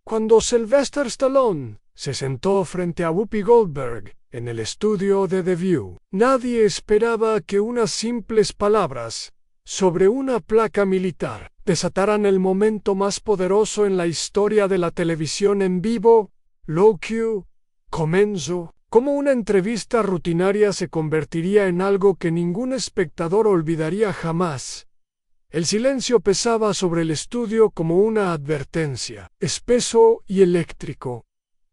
Cuando Sylvester Stallone se sentó frente a Whoopi Goldberg en el estudio de The View, nadie esperaba que unas simples palabras sobre una placa militar desataran el momento más poderoso en la historia de la televisión en vivo. Lo que comenzó como una entrevista rutinaria se convertiría en algo que ningún espectador olvidaría jamás. El silencio pesaba sobre el estudio como una advertencia, espeso y eléctrico,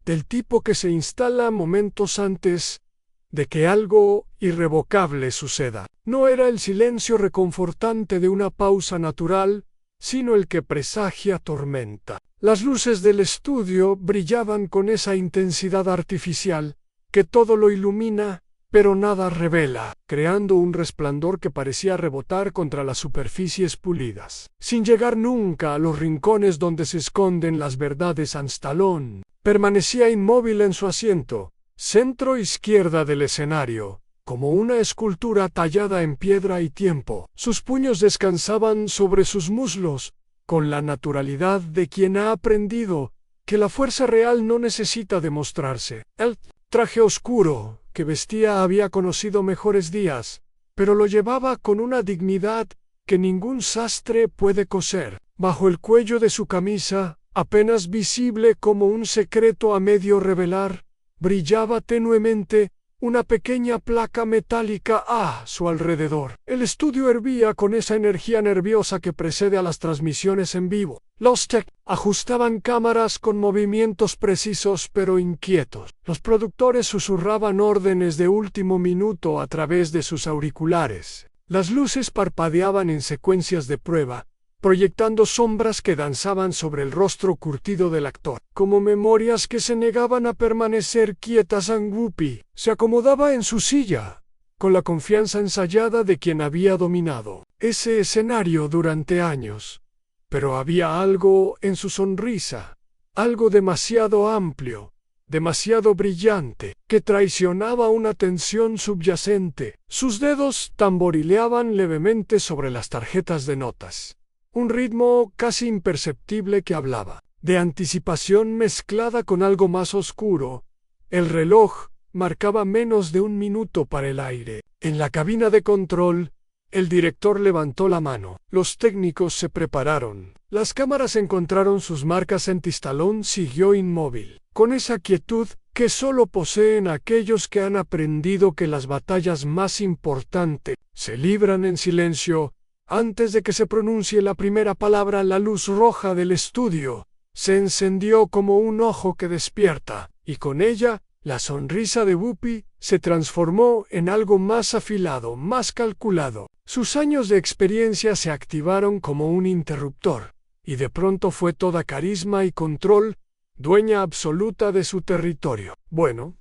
del tipo que se instala momentos antes de que algo irrevocable suceda. No era el silencio reconfortante de una pausa natural, sino el que presagia tormenta. Las luces del estudio brillaban con esa intensidad artificial que todo lo ilumina, pero nada revela, creando un resplandor que parecía rebotar contra las superficies pulidas. Sin llegar nunca a los rincones donde se esconden las verdades, Stallone permanecía inmóvil en su asiento, centro izquierda del escenario, como una escultura tallada en piedra y tiempo. Sus puños descansaban sobre sus muslos, con la naturalidad de quien ha aprendido que la fuerza real no necesita demostrarse. El traje oscuro que vestía había conocido mejores días, pero lo llevaba con una dignidad que ningún sastre puede coser. Bajo el cuello de su camisa, apenas visible como un secreto a medio revelar, brillaba tenuemente una pequeña placa metálica a su alrededor. El estudio hervía con esa energía nerviosa que precede a las transmisiones en vivo. Los tech ajustaban cámaras con movimientos precisos pero inquietos. Los productores susurraban órdenes de último minuto a través de sus auriculares. Las luces parpadeaban en secuencias de prueba, proyectando sombras que danzaban sobre el rostro curtido del actor, como memorias que se negaban a permanecer quietas. Whoopi se acomodaba en su silla, con la confianza ensayada de quien había dominado ese escenario durante años. Pero había algo en su sonrisa, algo demasiado amplio, demasiado brillante, que traicionaba una tensión subyacente. Sus dedos tamborileaban levemente sobre las tarjetas de notas. Un ritmo casi imperceptible que hablaba de anticipación mezclada con algo más oscuro. El reloj marcaba menos de un minuto para el aire. En la cabina de control, el director levantó la mano. Los técnicos se prepararon. Las cámaras encontraron sus marcas en Stallone siguió inmóvil, con esa quietud que solo poseen aquellos que han aprendido que las batallas más importantes se libran en silencio. Antes de que se pronuncie la primera palabra, la luz roja del estudio se encendió como un ojo que despierta, y con ella, la sonrisa de Whoopi se transformó en algo más afilado, más calculado. Sus años de experiencia se activaron como un interruptor, y de pronto fue toda carisma y control, dueña absoluta de su territorio. Bueno,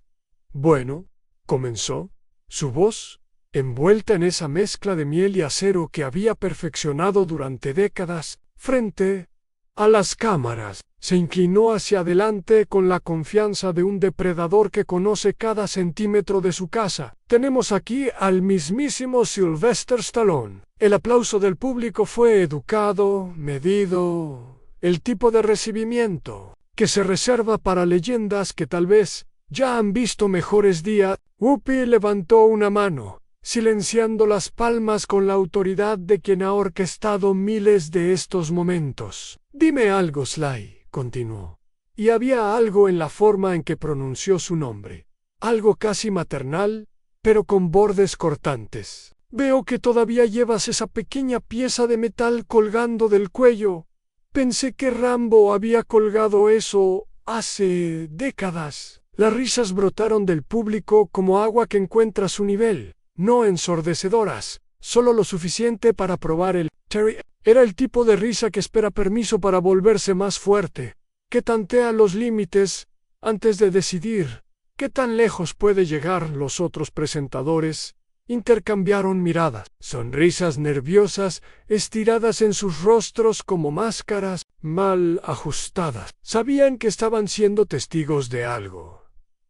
comenzó. Su voz, envuelta en esa mezcla de miel y acero que había perfeccionado durante décadas, frente a las cámaras, se inclinó hacia adelante con la confianza de un depredador que conoce cada centímetro de su casa. Tenemos aquí al mismísimo Sylvester Stallone. El aplauso del público fue educado, medido, el tipo de recibimiento que se reserva para leyendas que tal vez ya han visto mejores días. Whoopi levantó una mano, silenciando las palmas con la autoridad de quien ha orquestado miles de estos momentos. Dime algo, Sly, continuó. Y había algo en la forma en que pronunció su nombre, algo casi maternal, pero con bordes cortantes. Veo que todavía llevas esa pequeña pieza de metal colgando del cuello. Pensé que Rambo había colgado eso hace décadas. Las risas brotaron del público como agua que encuentra su nivel. No ensordecedoras, solo lo suficiente para probar el Terry. Era el tipo de risa que espera permiso para volverse más fuerte, que tantea los límites antes de decidir qué tan lejos puede llegar. Los otros presentadores intercambiaron miradas, sonrisas nerviosas estiradas en sus rostros como máscaras mal ajustadas. Sabían que estaban siendo testigos de algo,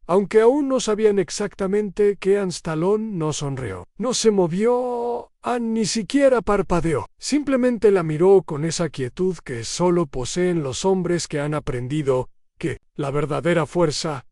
aunque aún no sabían exactamente qué. Stallone no sonrió, no se movió, ni siquiera parpadeó. Simplemente la miró con esa quietud que solo poseen los hombres que han aprendido que la verdadera fuerza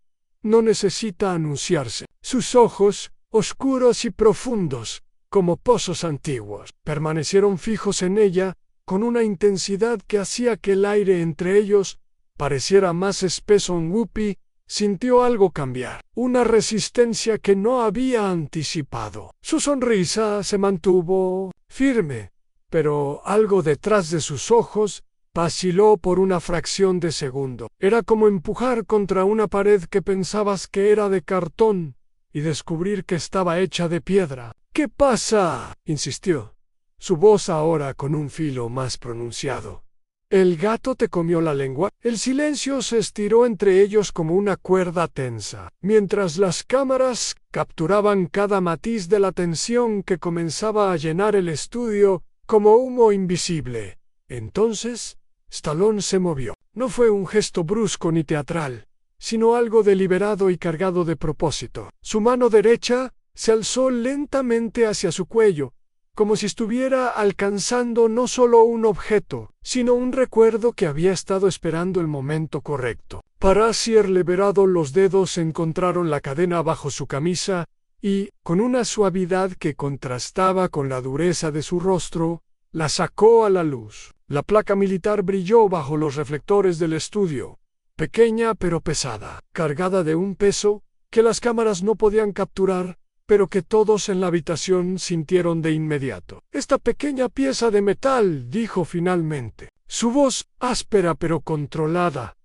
no necesita anunciarse. Sus ojos, oscuros y profundos, como pozos antiguos, permanecieron fijos en ella con una intensidad que hacía que el aire entre ellos pareciera más espeso. Whoopi sintió algo cambiar, una resistencia que no había anticipado. Su sonrisa se mantuvo firme, pero algo detrás de sus ojos vaciló por una fracción de segundo. Era como empujar contra una pared que pensabas que era de cartón y descubrir que estaba hecha de piedra. «¿Qué pasa?», insistió, su voz ahora con un filo más pronunciado. «¿El gato te comió la lengua?». El silencio se estiró entre ellos como una cuerda tensa, mientras las cámaras capturaban cada matiz de la tensión que comenzaba a llenar el estudio como humo invisible. Entonces, Stallone se movió. No fue un gesto brusco ni teatral, sino algo deliberado y cargado de propósito. Su mano derecha se alzó lentamente hacia su cuello, como si estuviera alcanzando no solo un objeto, sino un recuerdo que había estado esperando el momento correcto. Para ser liberado, los dedos encontraron la cadena bajo su camisa y, con una suavidad que contrastaba con la dureza de su rostro, la sacó a la luz. La placa militar brilló bajo los reflectores del estudio, pequeña pero pesada, cargada de un peso que las cámaras no podían capturar, pero que todos en la habitación sintieron de inmediato. «Esta pequeña pieza de metal», dijo finalmente, su voz áspera pero controlada,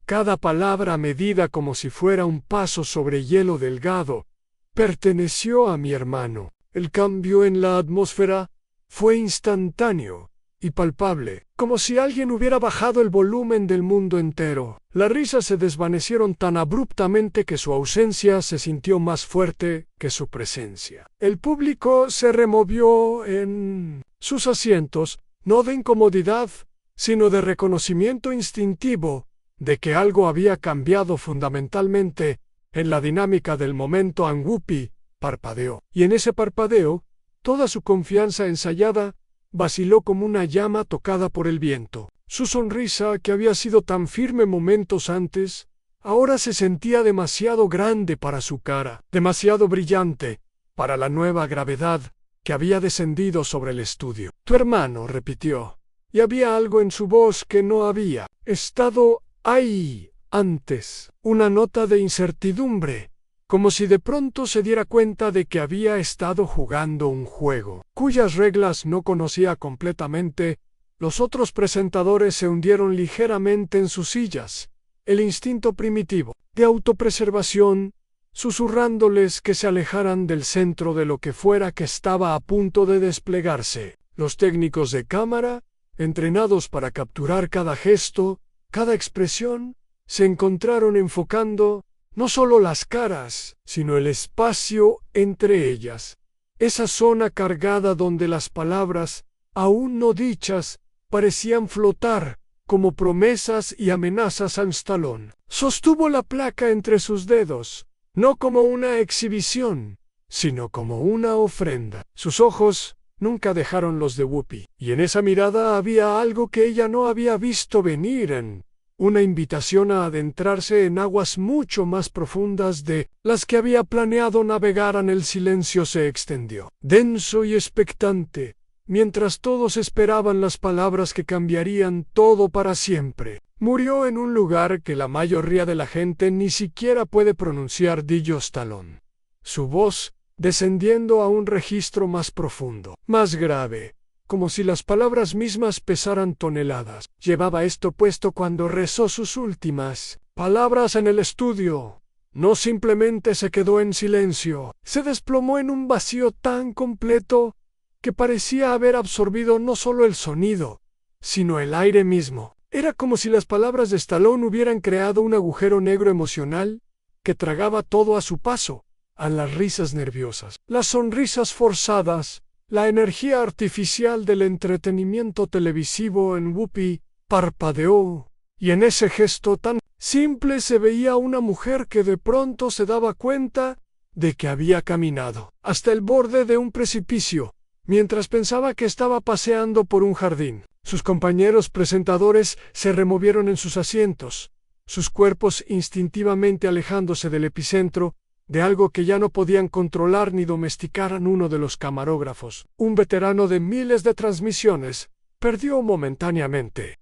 cada palabra medida como si fuera un paso sobre hielo delgado, «perteneció a mi hermano». El cambio en la atmósfera fue instantáneo y palpable, como si alguien hubiera bajado el volumen del mundo entero. Las risas se desvanecieron tan abruptamente que su ausencia se sintió más fuerte que su presencia. El público se removió en sus asientos, no de incomodidad, sino de reconocimiento instintivo de que algo había cambiado fundamentalmente en la dinámica del momento. Whoopi parpadeó, y en ese parpadeo, toda su confianza ensayada vaciló como una llama tocada por el viento. Su sonrisa, que había sido tan firme momentos antes, ahora se sentía demasiado grande para su cara, demasiado brillante para la nueva gravedad que había descendido sobre el estudio. «Tu hermano», repitió, y había algo en su voz que no había estado ahí antes, una nota de incertidumbre, como si de pronto se diera cuenta de que había estado jugando un juego, cuyas reglas no conocía completamente. Los otros presentadores se hundieron ligeramente en sus sillas, el instinto primitivo de autopreservación, susurrándoles que se alejaran del centro de lo que fuera que estaba a punto de desplegarse. Los técnicos de cámara, entrenados para capturar cada gesto, cada expresión, se encontraron enfocando no solo las caras, sino el espacio entre ellas, esa zona cargada donde las palabras, aún no dichas, parecían flotar como promesas y amenazas. Stallone sostuvo la placa entre sus dedos, no como una exhibición, sino como una ofrenda. Sus ojos nunca dejaron los de Whoopi, y en esa mirada había algo que ella no había visto venir, una invitación a adentrarse en aguas mucho más profundas de las que había planeado navegar. El silencio se extendió, denso y expectante, mientras todos esperaban las palabras que cambiarían todo para siempre. «Murió en un lugar que la mayoría de la gente ni siquiera puede pronunciar», dijo Stallone, su voz descendiendo a un registro más profundo, más grave, como si las palabras mismas pesaran toneladas. Llevaba esto puesto cuando rezó sus últimas palabras en el estudio. No simplemente se quedó en silencio, se desplomó en un vacío tan completo que parecía haber absorbido no solo el sonido, sino el aire mismo. Era como si las palabras de Stallone hubieran creado un agujero negro emocional que tragaba todo a su paso, a las risas nerviosas, las sonrisas forzadas, la energía artificial del entretenimiento televisivo. Whoopi parpadeó, y en ese gesto tan simple se veía una mujer que de pronto se daba cuenta de que había caminado hasta el borde de un precipicio, mientras pensaba que estaba paseando por un jardín. Sus compañeros presentadores se removieron en sus asientos, sus cuerpos instintivamente alejándose del epicentro, de algo que ya no podían controlar ni domesticar. Uno de los camarógrafos, un veterano de miles de transmisiones, perdió momentáneamente.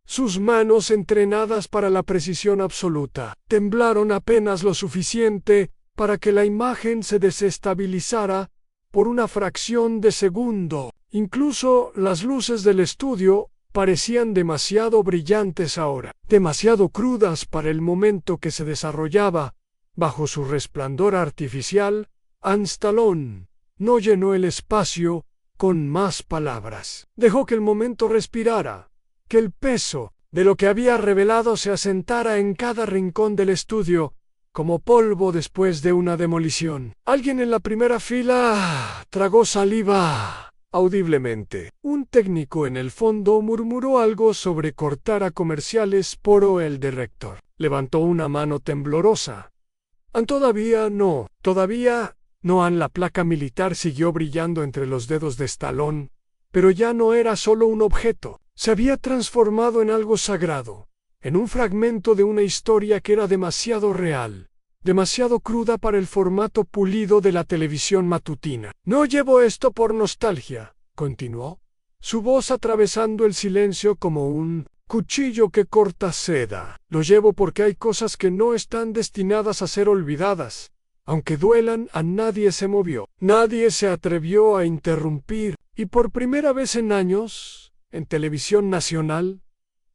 Sus manos, entrenadas para la precisión absoluta, temblaron apenas lo suficiente para que la imagen se desestabilizara por una fracción de segundo. Incluso las luces del estudio parecían demasiado brillantes ahora, demasiado crudas para el momento que se desarrollaba. Bajo su resplandor artificial, Stallone no llenó el espacio con más palabras. Dejó que el momento respirara, que el peso de lo que había revelado se asentara en cada rincón del estudio, como polvo después de una demolición. Alguien en la primera fila tragó saliva audiblemente. Un técnico en el fondo murmuró algo sobre cortar a comerciales por el director. Levantó una mano temblorosa. Todavía no. La placa militar siguió brillando entre los dedos de Stallone, pero ya no era solo un objeto. Se había transformado en algo sagrado, en un fragmento de una historia que era demasiado real, demasiado cruda para el formato pulido de la televisión matutina. No llevo esto por nostalgia, continuó, su voz atravesando el silencio como un cuchillo que corta seda. Lo llevo porque hay cosas que no están destinadas a ser olvidadas. Aunque duelan, a nadie se movió. Nadie se atrevió a interrumpir. Y por primera vez en años, en televisión nacional,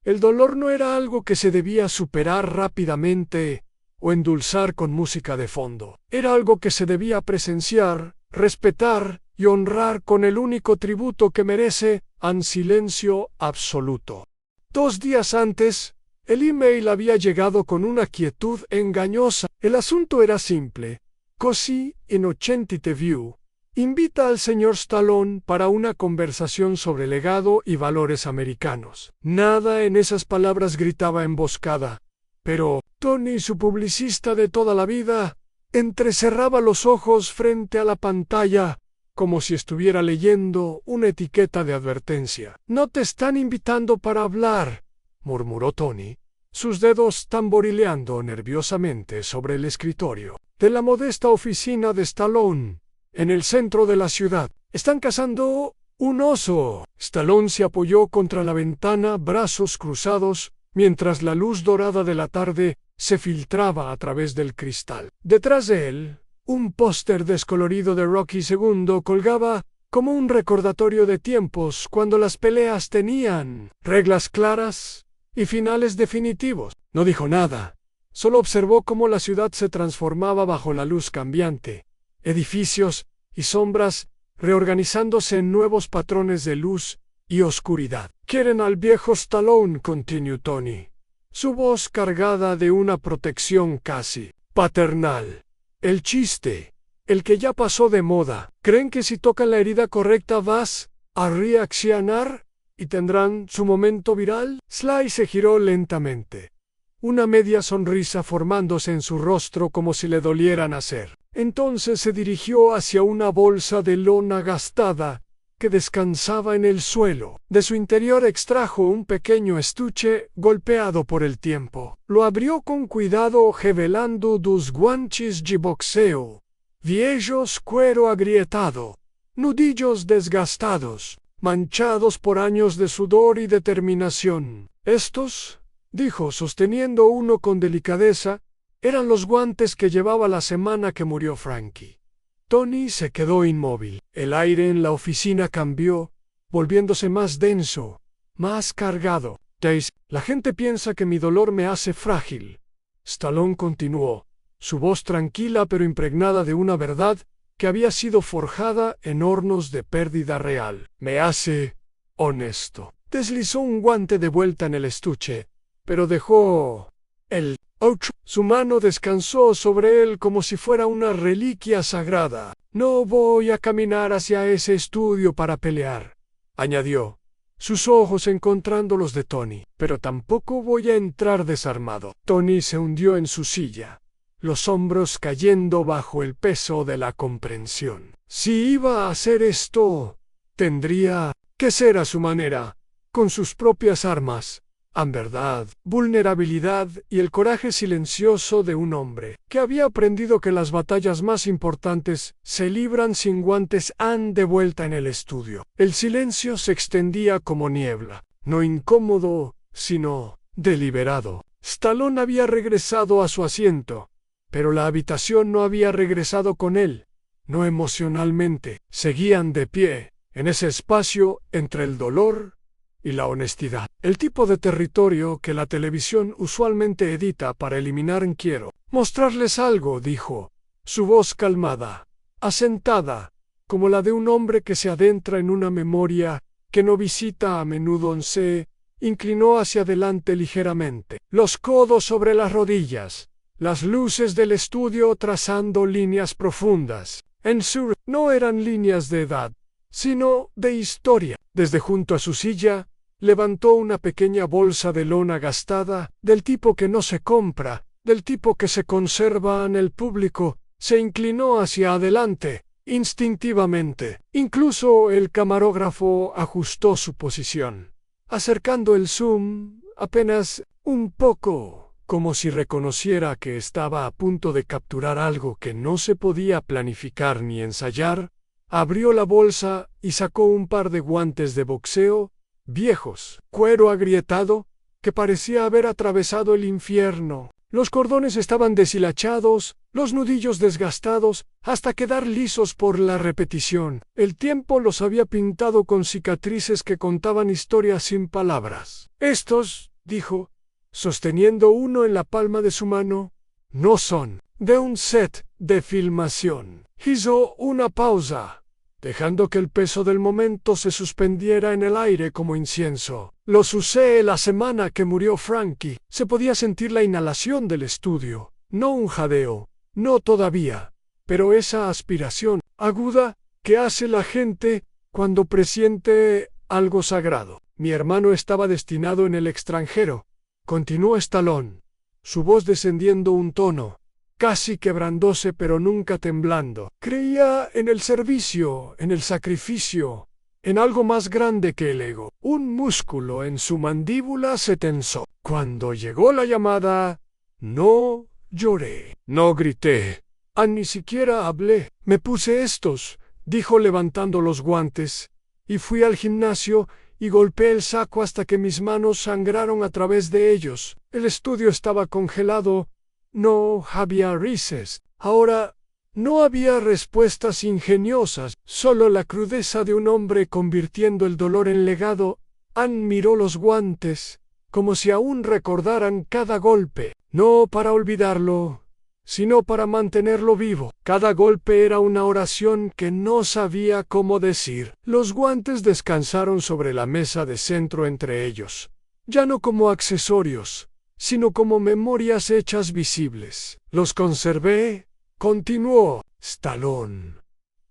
el dolor no era algo que se debía superar rápidamente o endulzar con música de fondo. Era algo que se debía presenciar, respetar y honrar con el único tributo que merece: silencio absoluto. 2 días antes, el email había llegado con una quietud engañosa. El asunto era simple. Così innocenti te view invita al señor Stallone para una conversación sobre legado y valores americanos. Nada en esas palabras gritaba emboscada, pero Tony, su publicista de toda la vida, entrecerraba los ojos frente a la pantalla como si estuviera leyendo una etiqueta de advertencia. «No te están invitando para hablar», murmuró Tony, sus dedos tamborileando nerviosamente sobre el escritorio de la modesta oficina de Stallone, en el centro de la ciudad. «Están cazando un oso». Stallone se apoyó contra la ventana, brazos cruzados, mientras la luz dorada de la tarde se filtraba a través del cristal. Detrás de él, un póster descolorido de Rocky II colgaba como un recordatorio de tiempos cuando las peleas tenían reglas claras y finales definitivos. No dijo nada, solo observó cómo la ciudad se transformaba bajo la luz cambiante, edificios y sombras reorganizándose en nuevos patrones de luz y oscuridad. «Quieren al viejo Stallone», continuó Tony, su voz cargada de una protección casi paternal. «El chiste, el que ya pasó de moda. ¿Creen que si tocan la herida correcta vas a reaccionar y tendrán su momento viral?» Sly se giró lentamente, una media sonrisa formándose en su rostro como si le doliera nacer. Entonces se dirigió hacia una bolsa de lona gastada que descansaba en el suelo. De su interior extrajo un pequeño estuche golpeado por el tiempo. Lo abrió con cuidado, revelando 2 guantes de boxeo, viejos, cuero agrietado, nudillos desgastados, manchados por años de sudor y determinación. «Estos», dijo sosteniendo uno con delicadeza, «eran los guantes que llevaba la semana que murió Frankie». Tony se quedó inmóvil. El aire en la oficina cambió, volviéndose más denso, más cargado. «Daisy, la gente piensa que mi dolor me hace frágil». Stallone continuó, su voz tranquila pero impregnada de una verdad que había sido forjada en hornos de pérdida real. «Me hace honesto». Deslizó un guante de vuelta en el estuche, pero dejó el otro. Su mano descansó sobre él como si fuera una reliquia sagrada. «No voy a caminar hacia ese estudio para pelear», añadió, sus ojos encontrando los de Tony. «Pero tampoco voy a entrar desarmado». Tony se hundió en su silla, los hombros cayendo bajo el peso de la comprensión. Si iba a hacer esto, tendría que ser a su manera, con sus propias armas, verdad, vulnerabilidad y el coraje silencioso de un hombre que había aprendido que las batallas más importantes se libran sin guantes. Han de vuelta en el estudio. El silencio se extendía como niebla, no incómodo, sino deliberado. Stallone había regresado a su asiento, pero la habitación no había regresado con él, no emocionalmente. Seguían de pie, en ese espacio entre el dolor y la honestidad. El tipo de territorio que la televisión usualmente edita para eliminar. Quiero mostrarles algo, dijo, su voz calmada, asentada, como la de un hombre que se adentra en una memoria que no visita a menudo. Se inclinó hacia adelante ligeramente, los codos sobre las rodillas, las luces del estudio trazando líneas profundas. En su no eran líneas de edad, sino de historia. Desde junto a su silla, levantó una pequeña bolsa de lona gastada, del tipo que no se compra, del tipo que se conserva en el público. Se inclinó hacia adelante, instintivamente. Incluso el camarógrafo ajustó su posición, acercando el zoom apenas un poco, como si reconociera que estaba a punto de capturar algo que no se podía planificar ni ensayar. Abrió la bolsa y sacó un par de guantes de boxeo, viejos, cuero agrietado, que parecía haber atravesado el infierno. Los cordones estaban deshilachados, los nudillos desgastados, hasta quedar lisos por la repetición. El tiempo los había pintado con cicatrices que contaban historias sin palabras. Estos, dijo, sosteniendo uno en la palma de su mano, no son de un set de filmación. Hizo una pausa, dejando que el peso del momento se suspendiera en el aire como incienso. Los usé la semana que murió Frankie. Se podía sentir la inhalación del estudio, no un jadeo, no todavía, pero esa aspiración aguda que hace la gente cuando presiente algo sagrado. Mi hermano estaba destinado en el extranjero, continuó Stallone, su voz descendiendo un tono, casi quebrándose pero nunca temblando. Creía en el servicio, en el sacrificio, en algo más grande que el ego. Un músculo en su mandíbula se tensó. Cuando llegó la llamada, no lloré, no grité, ni siquiera hablé. Me puse estos, dijo levantando los guantes, y fui al gimnasio y golpeé el saco hasta que mis manos sangraron a través de ellos. El estudio estaba congelado. No había risas. Ahora no había respuestas ingeniosas, solo la crudeza de un hombre convirtiendo el dolor en legado. Ann miró los guantes, como si aún recordaran cada golpe, no para olvidarlo, sino para mantenerlo vivo. Cada golpe era una oración que no sabía cómo decir. Los guantes descansaron sobre la mesa de centro entre ellos, ya no como accesorios, sino como memorias hechas visibles. Los conservé, continuó Stallone,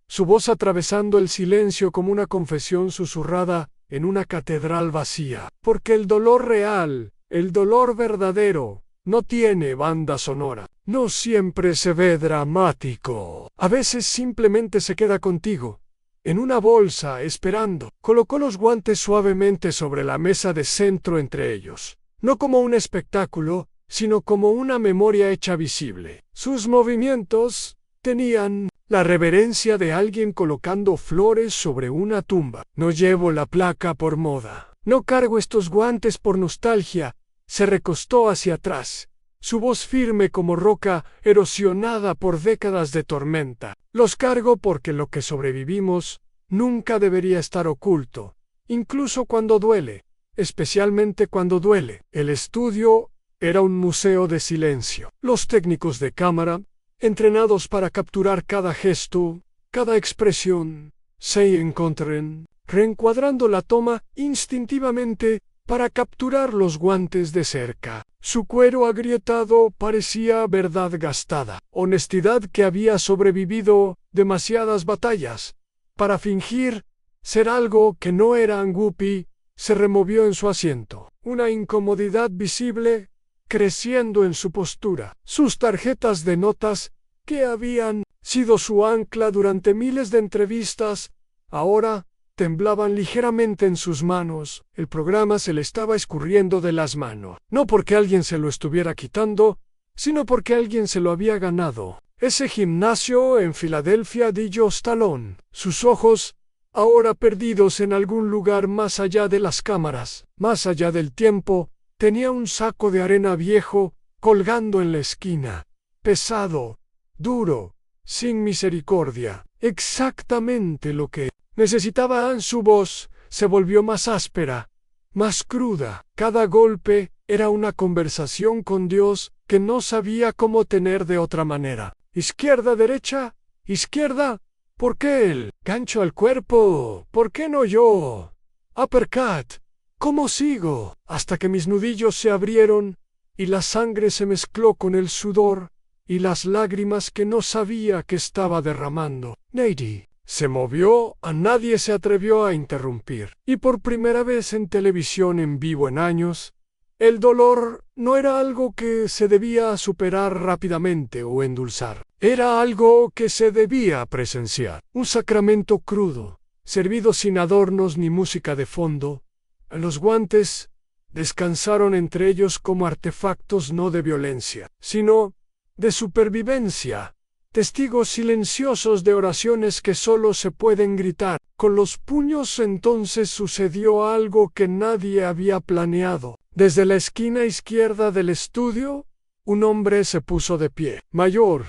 su voz atravesando el silencio como una confesión susurrada en una catedral vacía. Porque el dolor real, el dolor verdadero, no tiene banda sonora. No siempre se ve dramático. A veces simplemente se queda contigo, en una bolsa, esperando. Colocó los guantes suavemente sobre la mesa de centro entre ellos, no como un espectáculo, sino como una memoria hecha visible. Sus movimientos tenían la reverencia de alguien colocando flores sobre una tumba. No llevo la placa por moda. No cargo estos guantes por nostalgia. Se recostó hacia atrás, su voz firme como roca erosionada por décadas de tormenta. Los cargo porque lo que sobrevivimos nunca debería estar oculto, incluso cuando duele, especialmente cuando duele. El estudio era un museo de silencio. Los técnicos de cámara, entrenados para capturar cada gesto, cada expresión, se encontraron, reencuadrando la toma instintivamente para capturar los guantes de cerca. Su cuero agrietado parecía verdad gastada, honestidad que había sobrevivido demasiadas batallas. Para fingir ser algo que no era Guppy, se removió en su asiento, una incomodidad visible creciendo en su postura. Sus tarjetas de notas, que habían sido su ancla durante miles de entrevistas, ahora temblaban ligeramente en sus manos. El programa se le estaba escurriendo de las manos. No porque alguien se lo estuviera quitando, sino porque alguien se lo había ganado. Ese gimnasio en Filadelfia de Joe Stallone. Sus ojos, ahora perdidos en algún lugar más allá de las cámaras, más allá del tiempo, tenía un saco de arena viejo colgando en la esquina. Pesado, duro, sin misericordia. Exactamente lo que necesitaba. Su voz se volvió más áspera, más cruda. Cada golpe era una conversación con Dios que no sabía cómo tener de otra manera. Izquierda, derecha, izquierda. ¿Por qué él? Gancho al cuerpo. ¿Por qué no yo? Uppercut. ¿Cómo sigo? Hasta que mis nudillos se abrieron y la sangre se mezcló con el sudor y las lágrimas que no sabía que estaba derramando. Nady se movió, a nadie se atrevió a interrumpir. Y por primera vez en televisión en vivo en años, el dolor no era algo que se debía superar rápidamente o endulzar. Era algo que se debía presenciar. Un sacramento crudo, servido sin adornos ni música de fondo. Los guantes descansaron entre ellos como artefactos no de violencia, sino de supervivencia, testigos silenciosos de oraciones que solo se pueden gritar. Con los puños entonces sucedió algo que nadie había planeado. Desde la esquina izquierda del estudio, un hombre se puso de pie, mayor,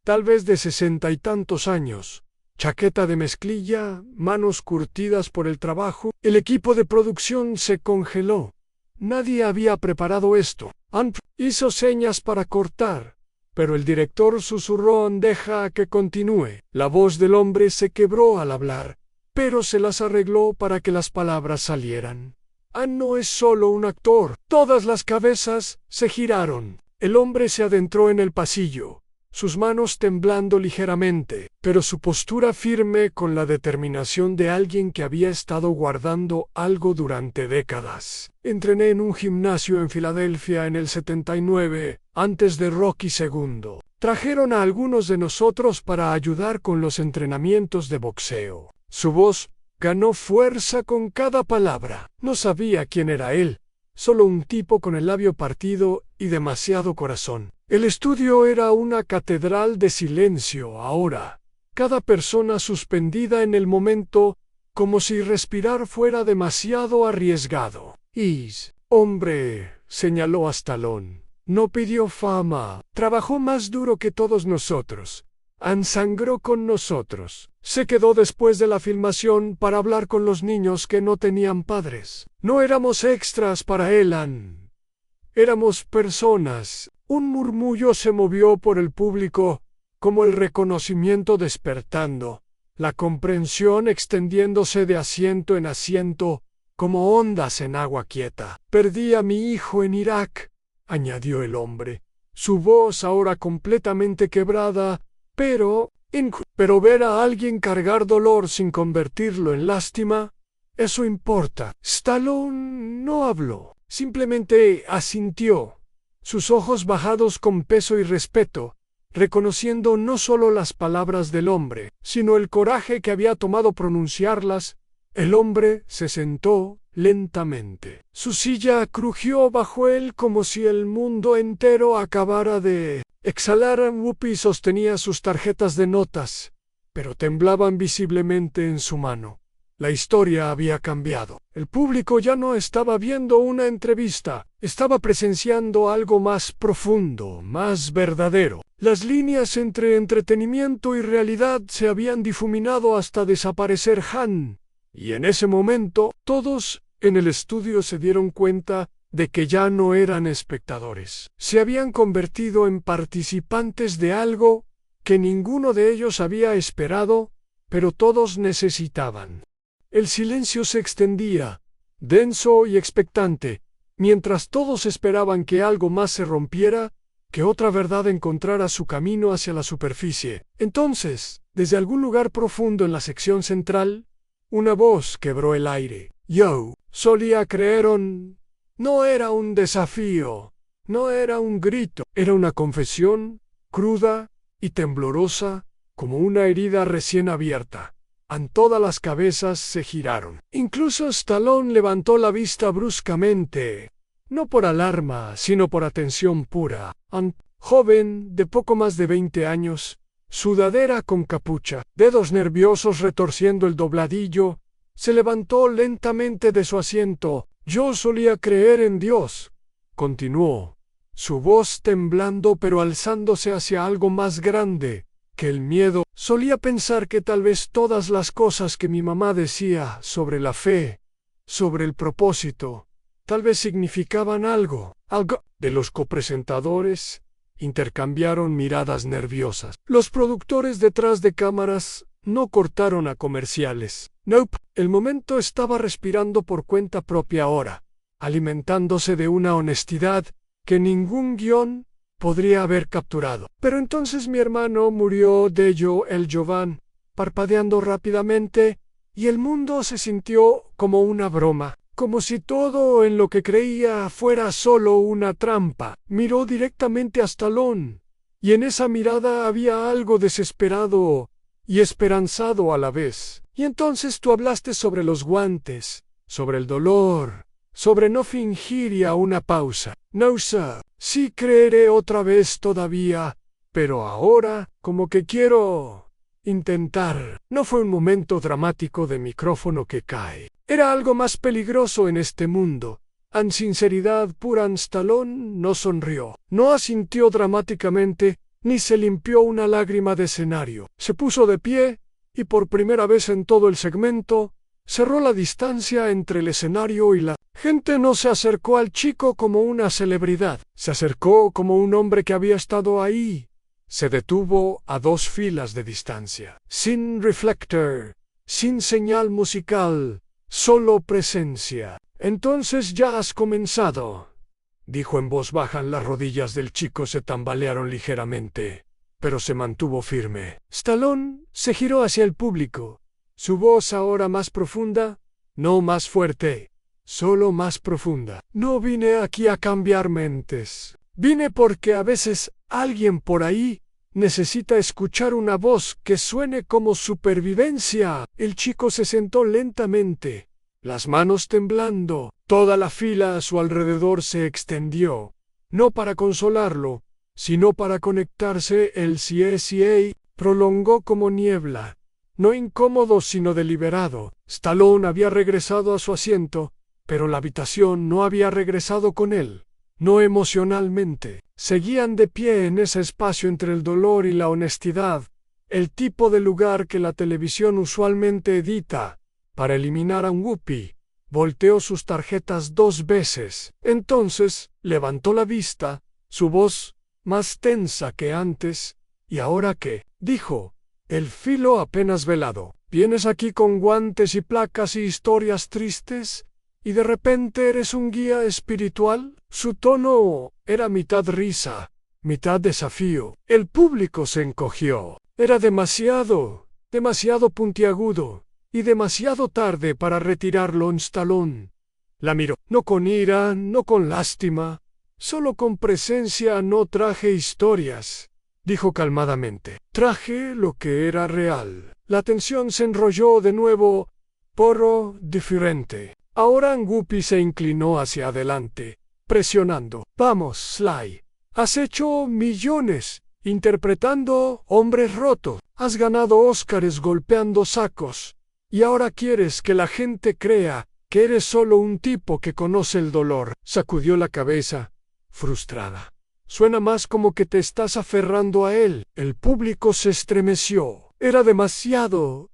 tal vez de 60 y tantos años, chaqueta de mezclilla, manos curtidas por el trabajo. El equipo de producción se congeló. Nadie había preparado esto. Ant hizo señas para cortar, pero el director susurró: deja que continúe. La voz del hombre se quebró al hablar, pero se las arregló para que las palabras salieran. No es solo un actor. Todas las cabezas se giraron. El hombre se adentró en el pasillo, sus manos temblando ligeramente, pero su postura firme, con la determinación de alguien que había estado guardando algo durante décadas. Entrené en un gimnasio en Filadelfia en el 79, antes de Rocky II. Trajeron a algunos de nosotros para ayudar con los entrenamientos de boxeo. Su voz ganó fuerza con cada palabra. No sabía quién era él, solo un tipo con el labio partido y demasiado corazón. El estudio era una catedral de silencio ahora, cada persona suspendida en el momento, como si respirar fuera demasiado arriesgado. Hombre, señaló a Stallone, no pidió fama, trabajó más duro que todos nosotros. Sangró con nosotros. Se quedó después de la filmación para hablar con los niños que no tenían padres. No éramos extras para él, éramos personas. Un murmullo se movió por el público, como el reconocimiento despertando, la comprensión extendiéndose de asiento en asiento, como ondas en agua quieta. Perdí a mi hijo en Irak, añadió el hombre, su voz ahora completamente quebrada. Pero ver a alguien cargar dolor sin convertirlo en lástima, eso importa. Stallone no habló, simplemente asintió, sus ojos bajados con peso y respeto, reconociendo no solo las palabras del hombre, sino el coraje que había tomado pronunciarlas. El hombre se sentó lentamente. Su silla crujió bajo él como si el mundo entero acabara de exhalar. Whoopi sostenía sus tarjetas de notas, pero temblaban visiblemente en su mano. La historia había cambiado. El público ya no estaba viendo una entrevista, estaba presenciando algo más profundo, más verdadero. Las líneas entre entretenimiento y realidad se habían difuminado hasta desaparecer. Y en ese momento, todos en el estudio se dieron cuenta de que ya no eran espectadores. Se habían convertido en participantes de algo que ninguno de ellos había esperado, pero todos necesitaban. El silencio se extendía, denso y expectante, mientras todos esperaban que algo más se rompiera, que otra verdad encontrara su camino hacia la superficie. Entonces, desde algún lugar profundo en la sección central, una voz quebró el aire. Yo solía creer no era un desafío, no era un grito, era una confesión, cruda y temblorosa, como una herida recién abierta. Todas las cabezas se giraron. Incluso Stallone levantó la vista bruscamente, no por alarma, sino por atención pura. Joven, de poco más de 20 años, sudadera con capucha, dedos nerviosos retorciendo el dobladillo, se levantó lentamente de su asiento. Yo solía creer en Dios, continuó, su voz temblando pero alzándose hacia algo más grande que el miedo. Solía pensar que tal vez todas las cosas que mi mamá decía sobre la fe, sobre el propósito, tal vez significaban algo. De los copresentadores intercambiaron miradas nerviosas. Los productores detrás de cámaras no cortaron a comerciales. Nope, el momento estaba respirando por cuenta propia ahora, alimentándose de una honestidad que ningún guión podría haber capturado. Pero entonces mi hermano murió de el Jovan, parpadeando rápidamente, y el mundo se sintió como una broma, como si todo en lo que creía fuera solo una trampa. Miró directamente a Stallone, y en esa mirada había algo desesperado y esperanzado a la vez. Y entonces tú hablaste sobre los guantes, sobre el dolor, sobre no fingir y a una pausa. No, sir. Sí creeré otra vez todavía, pero ahora como que quiero intentar. No fue un momento dramático de micrófono que cae. Era algo más peligroso en este mundo. En sinceridad pura, Stallone no sonrió, no asintió dramáticamente, ni se limpió una lágrima de escenario. Se puso de pie, y por primera vez en todo el segmento, cerró la distancia entre el escenario y la gente. No se acercó al chico como una celebridad, se acercó como un hombre que había estado ahí. Se detuvo a 2 filas de distancia, sin reflector, sin señal musical, solo presencia. Entonces ya has comenzado, dijo en voz baja. Las rodillas del chico se tambalearon ligeramente, pero se mantuvo firme. Stallone se giró hacia el público, su voz ahora más profunda, no más fuerte, solo más profunda. No vine aquí a cambiar mentes. Vine porque a veces alguien por ahí necesita escuchar una voz que suene como supervivencia. El chico se sentó lentamente, las manos temblando. Toda la fila a su alrededor se extendió, no para consolarlo, sino para conectarse. El CSA prolongó como niebla, no incómodo sino deliberado. Stallone había regresado a su asiento, pero la habitación no había regresado con él, no emocionalmente. Seguían de pie en ese espacio entre el dolor y la honestidad, el tipo de lugar que la televisión usualmente edita para eliminar a un Whoopi. Volteó sus tarjetas 2 veces. Entonces levantó la vista, su voz más tensa que antes. ¿Y ahora qué?, dijo, el filo apenas velado. ¿Vienes aquí con guantes y placas y historias tristes? ¿Y de repente eres un guía espiritual? Su tono era mitad risa, mitad desafío. El público se encogió. Era demasiado puntiagudo, y demasiado tarde para retirarlo. Stallone la miró, no con ira, no con lástima, solo con presencia. No traje historias, dijo calmadamente. Traje lo que era real. La tensión se enrolló de nuevo. Porro diferente. Ahora Whoopi se inclinó hacia adelante, presionando. Vamos, Sly. Has hecho millones interpretando hombres rotos. Has ganado Óscares golpeando sacos. Y ahora quieres que la gente crea que eres solo un tipo que conoce el dolor. Sacudió la cabeza, frustrada. Suena más como que te estás aferrando a él. El público se estremeció. Era demasiado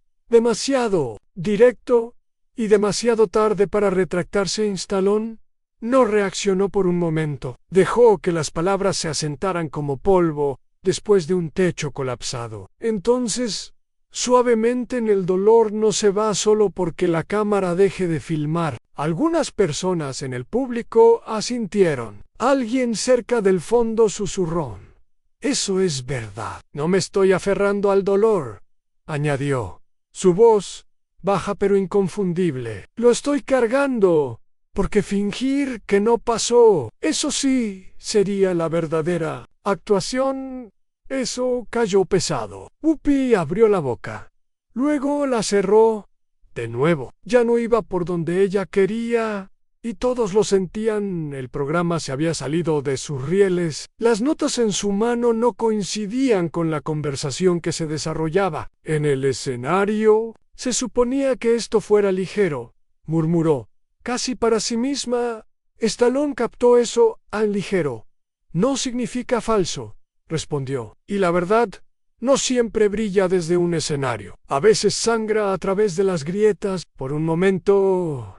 directo y demasiado tarde para retractarse. Stallone no reaccionó por un momento. Dejó que las palabras se asentaran como polvo después de un techo colapsado. Entonces, suavemente, en el dolor no se va solo porque la cámara deje de filmar. Algunas personas en el público asintieron. Alguien cerca del fondo susurró. Eso es verdad. No me estoy aferrando al dolor, añadió, su voz baja pero inconfundible. Lo estoy cargando, porque fingir que no pasó, eso sí, sería la verdadera actuación. Eso cayó pesado. Whoopi abrió la boca. Luego la cerró de nuevo. Ya no iba por donde ella quería, y todos lo sentían. El programa se había salido de sus rieles. Las notas en su mano no coincidían con la conversación que se desarrollaba. En el escenario, se suponía que esto fuera ligero, murmuró, casi para sí misma. Stallone captó eso, al ligero. No significa falso, respondió. Y la verdad, no siempre brilla desde un escenario. A veces sangra a través de las grietas. Por un momento,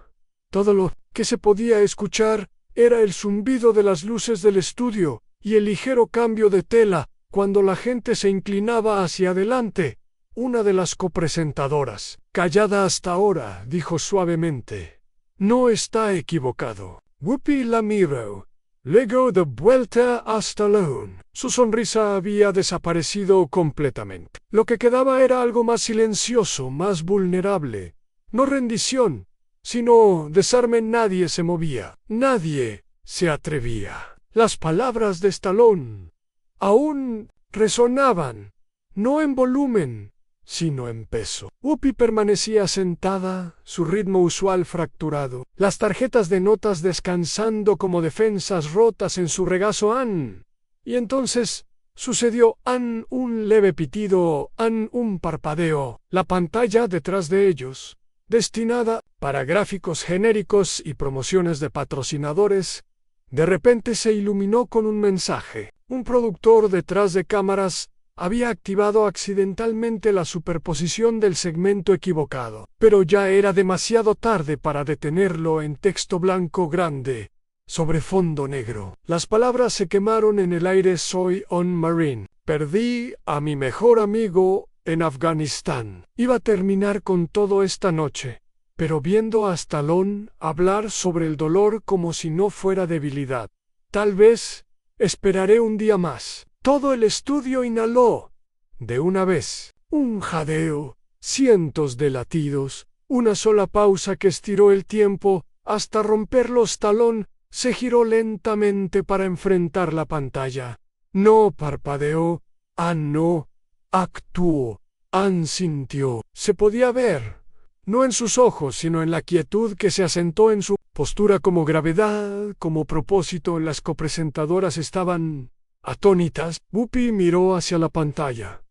todo lo que se podía escuchar era el zumbido de las luces del estudio y el ligero cambio de tela cuando la gente se inclinaba hacia adelante. Una de las copresentadoras, callada hasta ahora, dijo suavemente: «No está equivocado». Whoopi la miró. Luego de vuelta a Stallone. Su sonrisa había desaparecido completamente. Lo que quedaba era algo más silencioso, más vulnerable. No rendición, sino desarme. Nadie se movía. Nadie se atrevía. Las palabras de Stallone aún resonaban, no en volumen, sino en peso. Whoopi permanecía sentada, su ritmo usual fracturado, las tarjetas de notas descansando como defensas rotas en su regazo. «An». Y entonces sucedió. «An», un leve pitido. «An», un parpadeo. La pantalla detrás de ellos, destinada para gráficos genéricos y promociones de patrocinadores, de repente se iluminó con un mensaje. Un productor detrás de cámaras había activado accidentalmente la superposición del segmento equivocado, pero ya era demasiado tarde para detenerlo. En texto blanco grande, sobre fondo negro, las palabras se quemaron en el aire: «Soy un marine. Perdí a mi mejor amigo en Afganistán». Iba a terminar con todo esta noche, pero viendo a Stallone hablar sobre el dolor como si no fuera debilidad. «Tal vez esperaré un día más». Todo el estudio inhaló de una vez. Un jadeo, cientos de latidos, una sola pausa que estiró el tiempo hasta romperlo. Stallone se giró lentamente para enfrentar la pantalla. No parpadeó. Ann no actuó. Ann sintió. Se podía ver, no en sus ojos, sino en la quietud que se asentó en su postura, como gravedad, como propósito. Las copresentadoras estaban atónitas. Whoopi miró hacia la pantalla,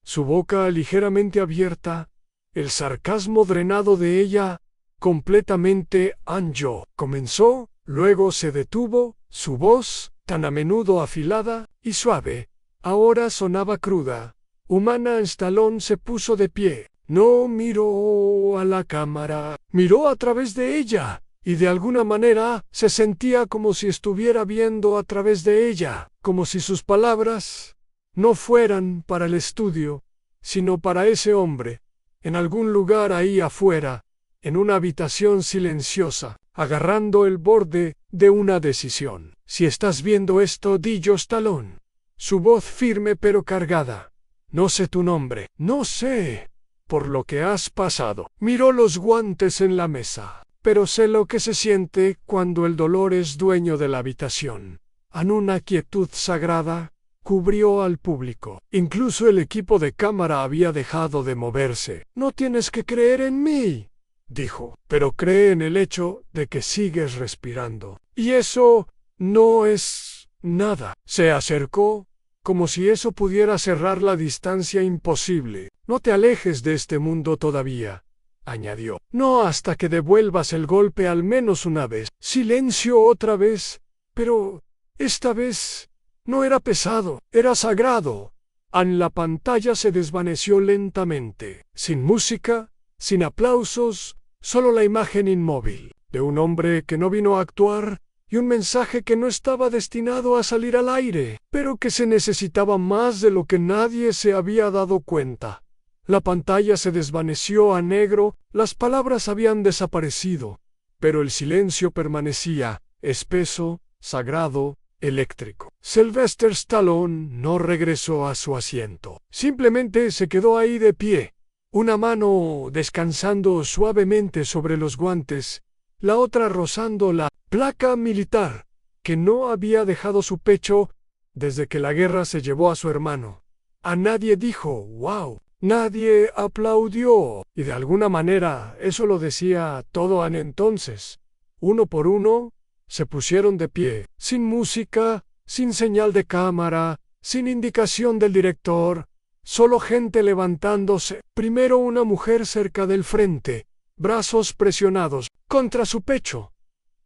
su boca ligeramente abierta, el sarcasmo drenado de ella completamente. «Anjo», comenzó, luego se detuvo. Su voz, tan a menudo afilada y suave, ahora sonaba cruda, humana. Stallone se puso de pie. No miró a la cámara, miró a través de ella. Y de alguna manera se sentía como si estuviera viendo a través de ella, como si sus palabras no fueran para el estudio, sino para ese hombre, en algún lugar ahí afuera, en una habitación silenciosa, agarrando el borde de una decisión. «Si estás viendo esto», dijo Stallone, su voz firme pero cargada. «No sé tu nombre, no sé por lo que has pasado». Miró los guantes en la mesa. «Pero sé lo que se siente cuando el dolor es dueño de la habitación». En una quietud sagrada cubrió al público. Incluso el equipo de cámara había dejado de moverse. «No tienes que creer en mí», dijo, «pero cree en el hecho de que sigues respirando. Y eso no es nada». Se acercó, como si eso pudiera cerrar la distancia imposible. «No te alejes de este mundo todavía», añadió. «No hasta que devuelvas el golpe al menos una vez». Silencio otra vez, pero esta vez no era pesado, era sagrado. En la pantalla se desvaneció lentamente, sin música, sin aplausos, solo la imagen inmóvil de un hombre que no vino a actuar y un mensaje que no estaba destinado a salir al aire, pero que se necesitaba más de lo que nadie se había dado cuenta. La pantalla se desvaneció a negro, las palabras habían desaparecido, pero el silencio permanecía, espeso, sagrado, eléctrico. Sylvester Stallone no regresó a su asiento. Simplemente se quedó ahí de pie, una mano descansando suavemente sobre los guantes, la otra rozando la placa militar, que no había dejado su pecho desde que la guerra se llevó a su hermano. A nadie dijo «wow», Nadie aplaudió, y de alguna manera eso lo decía todo entonces. Uno por uno, se pusieron de pie, sin música, sin señal de cámara, sin indicación del director, solo gente levantándose. Primero una mujer cerca del frente, brazos presionados contra su pecho,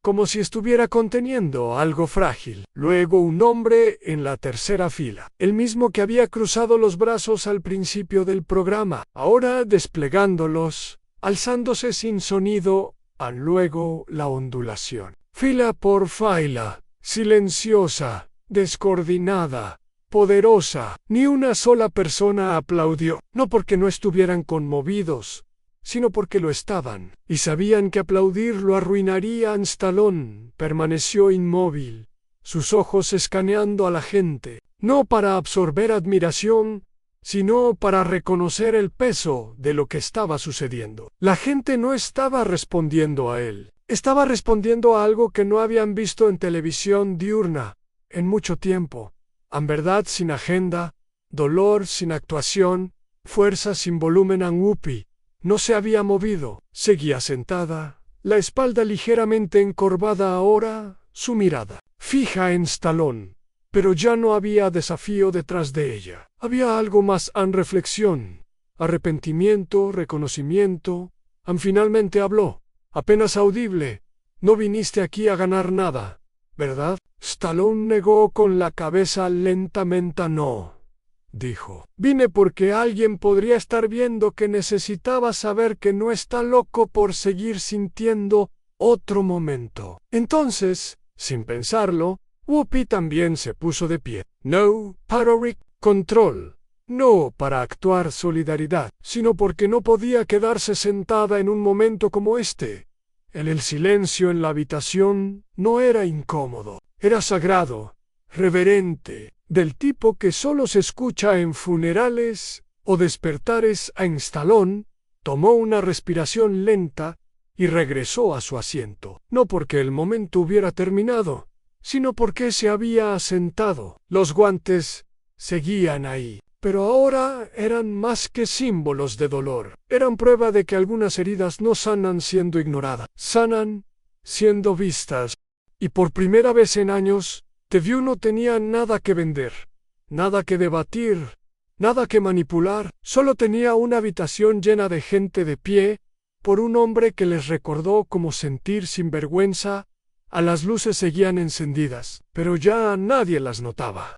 como si estuviera conteniendo algo frágil. Luego un hombre en la tercera fila, el mismo que había cruzado los brazos al principio del programa, ahora desplegándolos, alzándose sin sonido. Luego la ondulación. Fila por fila, silenciosa, descoordinada, poderosa. Ni una sola persona aplaudió, no porque no estuvieran conmovidos, sino porque lo estaban, y sabían que aplaudir lo arruinaría. Stallone permaneció inmóvil, sus ojos escaneando a la gente, no para absorber admiración, sino para reconocer el peso de lo que estaba sucediendo. La gente no estaba respondiendo a él, estaba respondiendo a algo que no habían visto en televisión diurna en mucho tiempo. Verdad sin agenda, dolor sin actuación, fuerza sin volumen. Whoopi no se había movido, seguía sentada, la espalda ligeramente encorvada, ahora su mirada fija en Stallone, pero ya no había desafío detrás de ella. Había algo más. Reflexión, arrepentimiento, reconocimiento. Finalmente habló, apenas audible. No viniste aquí a ganar nada, ¿verdad? Stallone negó con la cabeza lentamente. No, dijo. Vine porque alguien podría estar viendo que necesitaba saber que no está loco por seguir sintiendo otro momento. Entonces, sin pensarlo, Whoopi también se puso de pie. No para control, no para actuar solidaridad, sino porque no podía quedarse sentada en un momento como este. El silencio en la habitación no era incómodo, era sagrado, reverente, del tipo que solo se escucha en funerales o despertares. Stallone tomó una respiración lenta y regresó a su asiento, no porque el momento hubiera terminado, sino porque se había sentado. Los guantes seguían ahí, pero ahora eran más que símbolos de dolor. Eran prueba de que algunas heridas no sanan siendo ignoradas, sanan siendo vistas. Y por primera vez en años, The View no tenía nada que vender, nada que debatir, nada que manipular. Solo tenía una habitación llena de gente de pie, por un hombre que les recordó cómo sentir sin vergüenza. Las luces seguían encendidas, pero ya nadie las notaba.